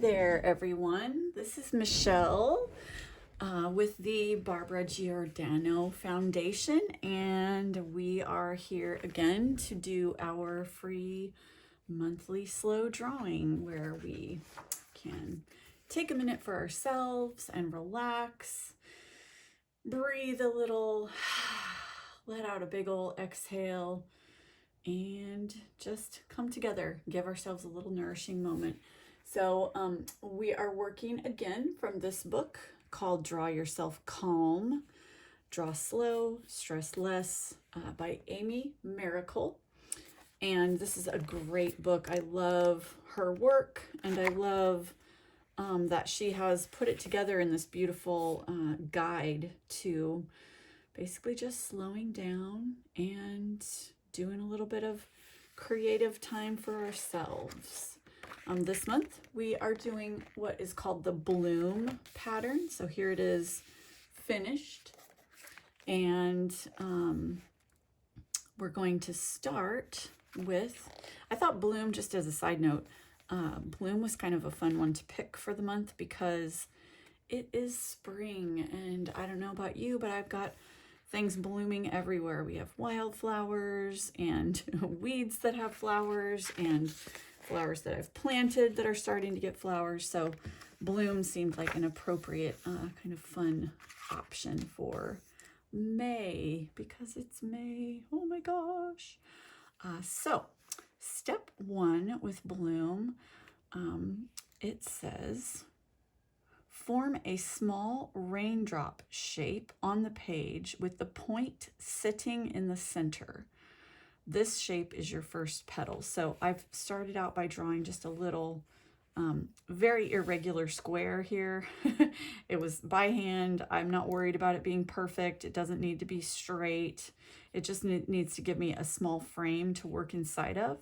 there, everyone. This is Michelle with the Barbara Giordano Foundation, and we are here again to do our free monthly slow drawing where we can take a minute for ourselves and relax, breathe a little, let out a big ol' exhale, and just come together, give ourselves a little nourishing moment. So we are working again from this book called Draw Yourself Calm, Draw Slow, Stress Less by Amy Miracle. And this is a great book. I love her work, and I love that she has put it together in this beautiful guide to basically just slowing down and doing a little bit of creative time for ourselves. This month we are doing what is called the bloom pattern. So here it is finished, and we're going to start with, I thought bloom, just as a side note, bloom was kind of a fun one to pick for the month because it is spring, and I don't know about you, but I've got things blooming everywhere. We have wildflowers and weeds that have flowers and flowers that I've planted that are starting to get flowers. So bloom seemed like an appropriate kind of fun option for May because it's May. Oh my gosh. So step one with bloom, it says, form a small raindrop shape on the page with the point sitting in the center. This shape is your first petal. So I've started out by drawing just a little very irregular square here. It was by hand. I'm not worried about it being perfect. It doesn't need to be straight. It just needs to give me a small frame to work inside of.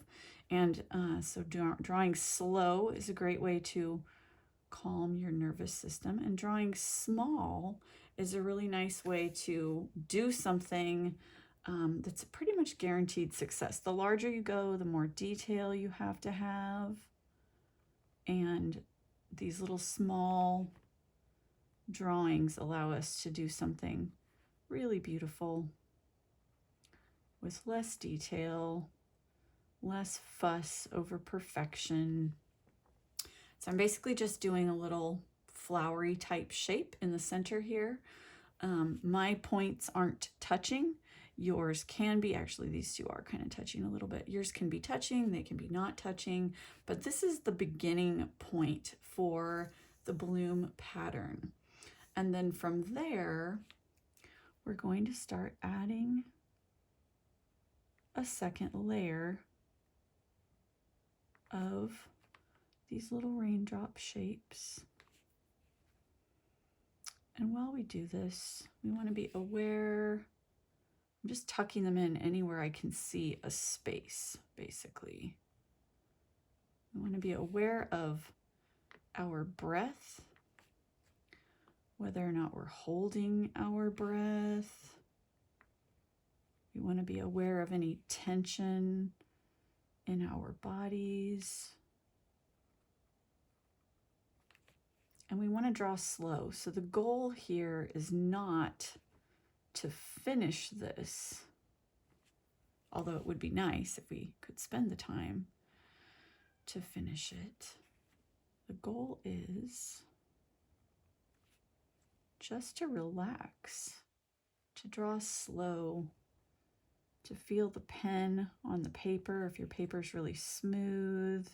And so drawing slow is a great way to calm your nervous system, and drawing small is a really nice way to do something that's pretty much guaranteed success. The larger you go, the more detail you have to have, and these little small drawings allow us to do something really beautiful with less detail, less fuss over perfection. So I'm basically just doing a little flowery type shape in the center here. My points aren't touching. Yours can be. Actually, these two are kind of touching a little bit. Yours can be touching, they can be not touching, but this is the beginning point for the bloom pattern. And then from there, we're going to start adding a second layer of these little raindrop shapes. And while we do this, we want to be aware. I'm just tucking them in anywhere I can see a space, basically. We want to be aware of our breath, whether or not we're holding our breath. We want to be aware of any tension in our bodies. And we want to draw slow. So the goal here is not to finish this, although it would be nice if we could spend the time to finish it. The goal is just to relax, to draw slow, to feel the pen on the paper. If your paper is really smooth,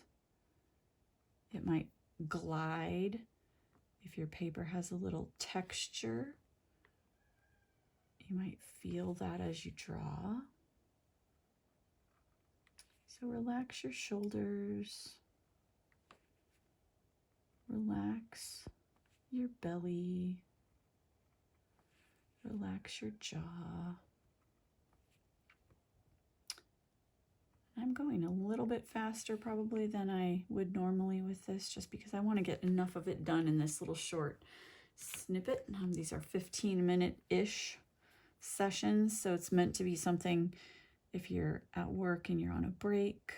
it might glide. If your paper has a little texture, you might feel that as you draw. So relax your shoulders, relax your belly, relax your jaw. I'm going a little bit faster probably than I would normally with this, just because I want to get enough of it done in this little short snippet. These are 15-minute-ish sessions, so it's meant to be something if you're at work and you're on a break,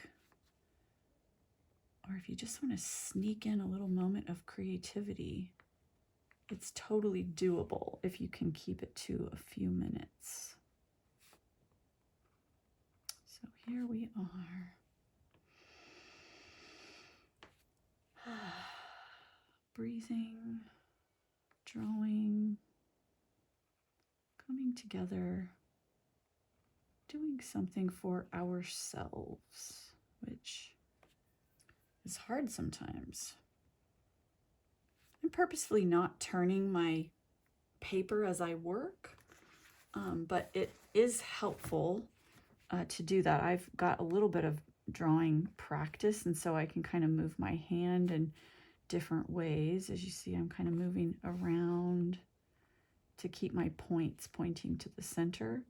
or if you just want to sneak in a little moment of creativity, it's totally doable if you can keep it to a few minutes. So here we are. Breathing, drawing, coming together, doing something for ourselves, which is hard sometimes. I'm purposefully not turning my paper as I work, but it is helpful to do that. I've got a little bit of drawing practice, and so I can kind of move my hand in different ways. As you see, I'm kind of moving around to keep my points pointing to the center.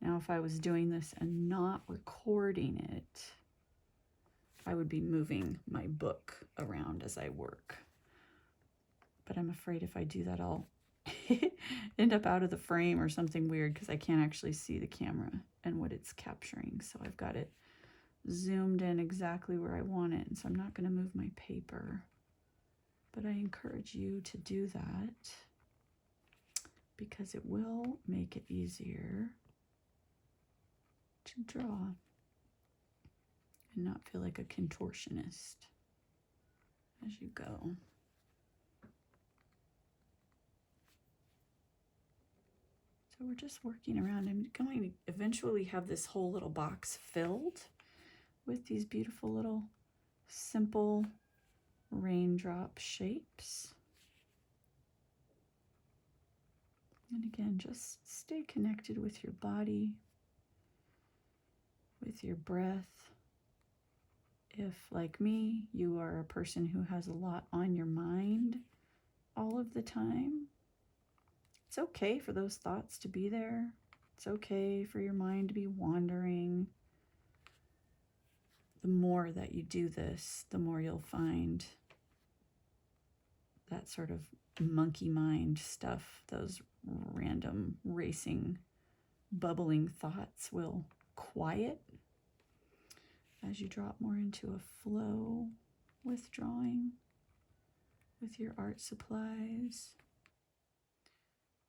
Now, if I was doing this and not recording it, I would be moving my book around as I work. But I'm afraid if I do that, I'll end up out of the frame or something weird because I can't actually see the camera and what it's capturing. So I've got it zoomed in exactly where I want it. And so I'm not going to move my paper. But I encourage you to do that because it will make it easier to draw and not feel like a contortionist as you go. So we're just working around. I'm going to eventually have this whole little box filled with these beautiful little simple raindrop shapes. And again, just stay connected with your body, with your breath. If, like me, you are a person who has a lot on your mind all of the time, it's okay for those thoughts to be there. It's okay for your mind to be wandering. The more that you do this, the more you'll find that sort of monkey mind stuff, those random racing, bubbling thoughts will quiet as you drop more into a flow with drawing, with your art supplies.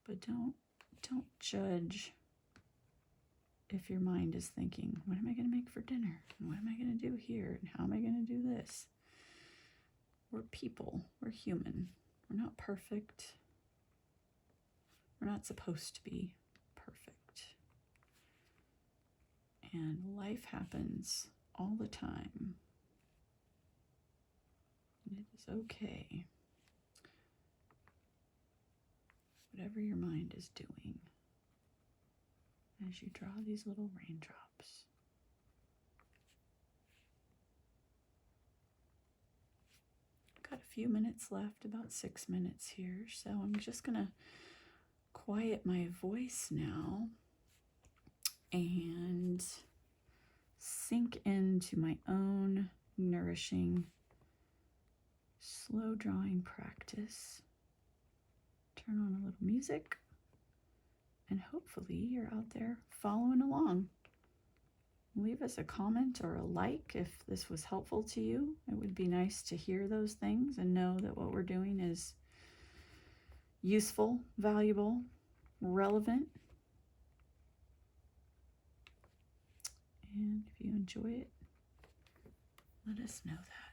But don't judge if your mind is thinking, what am I going to make for dinner? And what am I going to do here? And how am I going to do this? We're people. We're human. We're not perfect. We're not supposed to be perfect. And life happens all the time. And it is okay. Whatever your mind is doing as you draw these little raindrops. Got a few minutes left, about 6 minutes here, so I'm just gonna quiet my voice now and sink into my own nourishing, slow drawing practice. Turn on a little music, and hopefully you're out there following along. Leave us a comment or a like if this was helpful to you. It would be nice to hear those things and know that what we're doing is useful, valuable, relevant. And if you enjoy it, let us know that.